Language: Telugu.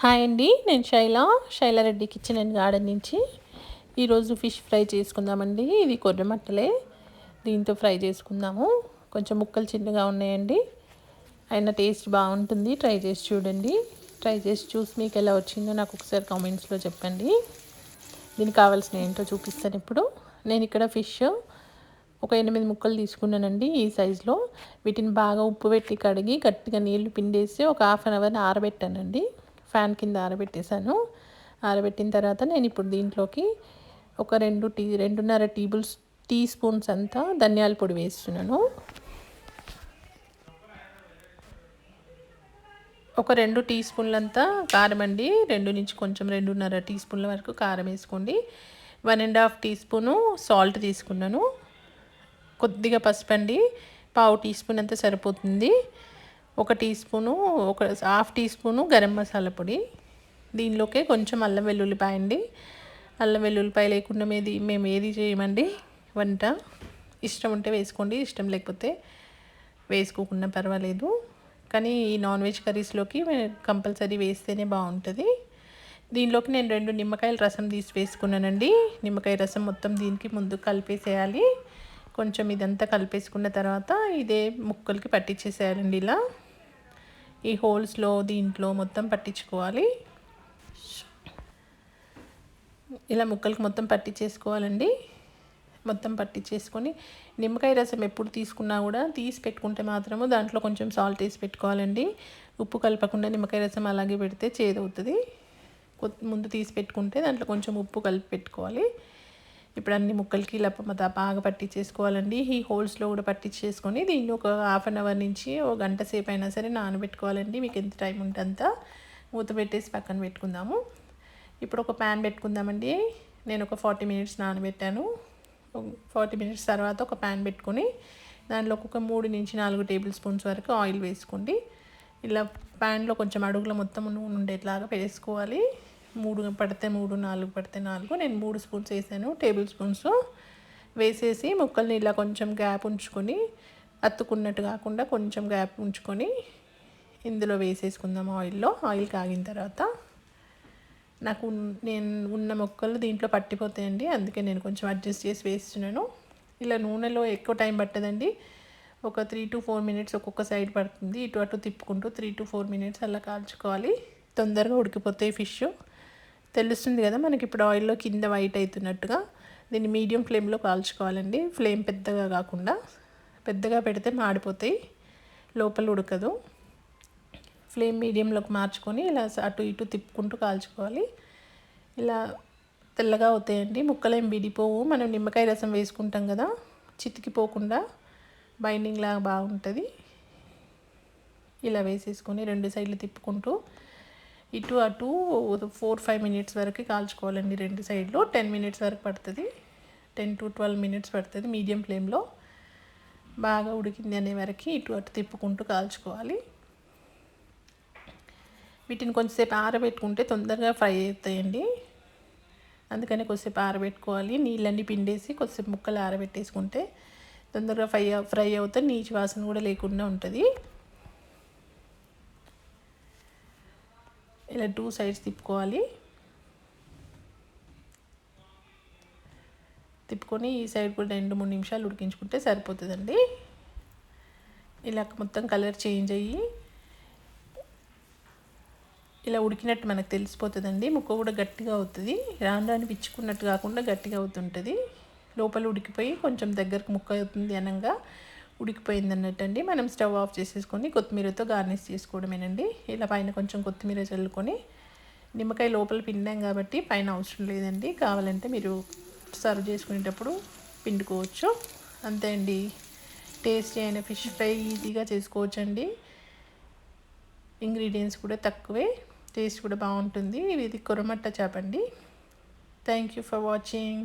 హాయ్ అండి, నేను శైలారెడ్డి కిచెన్ అండ్ గార్డెన్ నుంచి ఈరోజు ఫిష్ ఫ్రై చేసుకుందామండి. ఇది కొర్రమట్టలే, దీంతో ఫ్రై చేసుకుందాము. కొంచెం ముక్కలు చిన్నగా ఉన్నాయండి, అయినా టేస్ట్ బాగుంటుంది. ట్రై చేసి చూడండి. ట్రై చేసి చూసి మీకు ఎలా వచ్చిందో నాకు ఒకసారి కామెంట్స్లో చెప్పండి. దీనికి కావాల్సిన ఏంటో చూపిస్తాను ఇప్పుడు. నేను ఇక్కడ ఫిష్ ఒక 8 ముక్కలు తీసుకున్నానండి ఈ సైజులో. వీటిని బాగా ఉప్పు పెట్టి కడిగి గట్టిగా నీళ్లు పిండేసి ఒక హాఫ్ అన్ అవర్ ఆరబెట్టానండి. ఫ్యాన్ కింద ఆరబెట్టేశాను. ఆరబెట్టిన తర్వాత నేను ఇప్పుడు దీంట్లోకి ఒక 2.5 టీ స్పూన్స్ అంతా ధనియాల పొడి వేస్తున్నాను. ఒక 2 టీ స్పూన్లంతా కారం అండి. 2 నుంచి కొంచెం 2.5 టీ స్పూన్ల వరకు కారం వేసుకోండి. 1.5 టీ స్పూను సాల్ట్ తీసుకున్నాను. కొద్దిగా పసుపు అండి, పావు టీ స్పూన్ అంతా సరిపోతుంది. ఒక half teaspoon garam masala పొడి. దీనిలోకే కొంచెం అల్లం వెల్లుల్లిపాయ అండి. అల్లం వెల్లుల్లిపాయ లేకుండా మేము ఏది చేయమండి వంట. ఇష్టం ఉంటే వేసుకోండి, ఇష్టం లేకపోతే వేసుకోకుండా పర్వాలేదు. కానీ ఈ నాన్ వెజ్ కర్రీస్లోకి కంపల్సరీ వేస్తేనే బాగుంటుంది. దీనిలోకి నేను 2 నిమ్మకాయల రసం తీసి వేసుకున్నానండి. నిమ్మకాయ రసం మొత్తం దీనికి ముందు కలిపేసేయాలి. కొంచెం ఇదంతా కలిపేసుకున్న తర్వాత ఇదే ముక్కలకి పట్టించేసేయాలండి. ఈ హోల్స్లో దీంట్లో మొత్తం పట్టించుకోవాలి. ఇలా ముక్కలకి మొత్తం పట్టించేసుకోవాలండి. మొత్తం పట్టించేసుకొని నిమ్మకాయ రసం ఎప్పుడు తీసుకున్నా కూడా తీసి పెట్టుకుంటే మాత్రము దాంట్లో కొంచెం సాల్ట్ వేసి పెట్టుకోవాలండి. ఉప్పు కలపకుండా నిమ్మకాయ రసం అలాగే పెడితే చేదవుతుంది. ముందు తీసి పెట్టుకుంటే దాంట్లో కొంచెం ఉప్పు కలిపి పెట్టుకోవాలి. ఇప్పుడు అన్ని ముక్కలకి ఇలా బాగా పట్టించేసుకోవాలండి. ఈ హోల్స్లో కూడా పట్టించేసుకొని దీన్ని ఒక హాఫ్ అన్ అవర్ నుంచి ఒక గంట సేపు అయినా సరే నానబెట్టుకోవాలండి. మీకు ఎంత టైం ఉంటే అంత. మూత పెట్టేసి పక్కన పెట్టుకుందాము. ఇప్పుడు ఒక ప్యాన్ పెట్టుకుందామండి. నేను ఒక 40 మినిట్స్ నానబెట్టాను. 40 మినిట్స్ తర్వాత ఒక ప్యాన్ పెట్టుకొని దాంట్లో ఒక 3 నుంచి 4 టేబుల్ స్పూన్స్ వరకు ఆయిల్ వేసుకోండి. ఇలా ప్యాన్లో కొంచెం అడుగులో మొత్తం నూనె ఉండేట్లాగా వేసుకోవాలి. 3 పడితే 3, 4 పడితే 4. నేను 3 స్పూన్స్ వేసాను, టేబుల్ స్పూన్స్ వేసేసి ముక్కల్ని ఇలా కొంచెం గ్యాప్ ఉంచుకొని, అత్తుకున్నట్టు కాకుండా కొంచెం గ్యాప్ ఉంచుకొని ఇందులో వేసేసుకుందాం. ఆయిల్ కాగిన తర్వాత నేను ఉన్న ముక్కలు దీంట్లో పట్టిపోతాయండి, అందుకే నేను కొంచెం అడ్జస్ట్ చేసి వేస్తున్నాను. ఇలా నూనెలో ఎక్కువ టైం పట్టదండి. ఒక 3 to 4 మినిట్స్ ఒక్కొక్క సైడ్ పడుతుంది. ఇటు అటు తిప్పుకుంటూ 3 to 4 మినిట్స్ అలా కాల్చుకోవాలి. తొందరగా ఉడికిపోతాయి ఫిష్. తెలుస్తుంది కదా మనకి ఇప్పుడు ఆయిల్లో కింద వైట్ అవుతున్నట్టుగా. దీన్ని మీడియం ఫ్లేమ్లో కాల్చుకోవాలండి. ఫ్లేమ్ పెద్దగా కాకుండా, పెద్దగా పెడితే మాడిపోతాయి, లోపల ఉడకదు. ఫ్లేమ్ మీడియంలోకి మార్చుకొని ఇలా అటు ఇటు తిప్పుకుంటూ కాల్చుకోవాలి. ఇలా తెల్లగా అవుతాయండి, ముక్కలేం విడిపోవు. మనం నిమ్మకాయ రసం వేసుకుంటాం కదా, చితికిపోకుండా బైండింగ్ లాగా బాగుంటుంది. ఇలా వేసేసుకొని 2 సైడ్లు తిప్పుకుంటూ ఇటు అటు 4-5 మినిట్స్ వరకు కాల్చుకోవాలండి. 2 సైడ్లు 10 మినిట్స్ వరకు పడుతుంది. 10 to 12 మినిట్స్ పడుతుంది మీడియం ఫ్లేమ్లో. బాగా ఉడికింది అనే వరకు ఇటు అటు తిప్పుకుంటూ కాల్చుకోవాలి. వీటిని కొంచెంసేపు ఆరబెట్టుకుంటే తొందరగా ఫ్రై అవుతాయండి, అందుకని కొద్దిసేపు ఆరబెట్టుకోవాలి. నీళ్ళన్నీ పిండేసి కొద్దిసేపు ముక్కలు ఆరబెట్టేసుకుంటే తొందరగా ఫ్రై అవుతాయి, నీచు వాసన కూడా లేకుండా ఉంటుంది. ఇలా 2 సైడ్స్ తిప్పుకోవాలి. తిప్పుకొని ఈ సైడ్ కూడా 2-3 నిమిషాలు ఉడికించుకుంటే సరిపోతుందండి. ఇలా మొత్తం కలర్ చేంజ్ అయ్యి ఇలా ఉడికినట్టు మనకు తెలిసిపోతుందండి. ముక్క కూడా గట్టిగా అవుతుంది, రాను పిచ్చుకున్నట్టు కాకుండా గట్టిగా అవుతుంటుంది. లోపల ఉడికిపోయి కొంచెం దగ్గరకు ముక్క అవుతుంది అనంగా ఉడికిపోయింది అన్నట్టు అండి. మనం స్టవ్ ఆఫ్ చేసేసుకొని కొత్తిమీరతో గార్నిష్ చేసుకోవడమేనండి. ఇలా పైన కొంచెం కొత్తిమీర చల్లుకొని, నిమ్మకాయ లోపల పిండాం కాబట్టి పైన అవసరం లేదండి. కావాలంటే మీరు సర్వ్ చేసుకునేటప్పుడు పిండుకోవచ్చు. అంతే అండి, టేస్టీ అయిన ఫిష్ ఫ్రై ఈజీగా చేసుకోవచ్చండి. ఇంగ్రీడియంట్స్ కూడా తక్కువే, టేస్ట్ కూడా బాగుంటుంది. ఇది కొర్రమట్ట చేప అండి. Thank you for watching.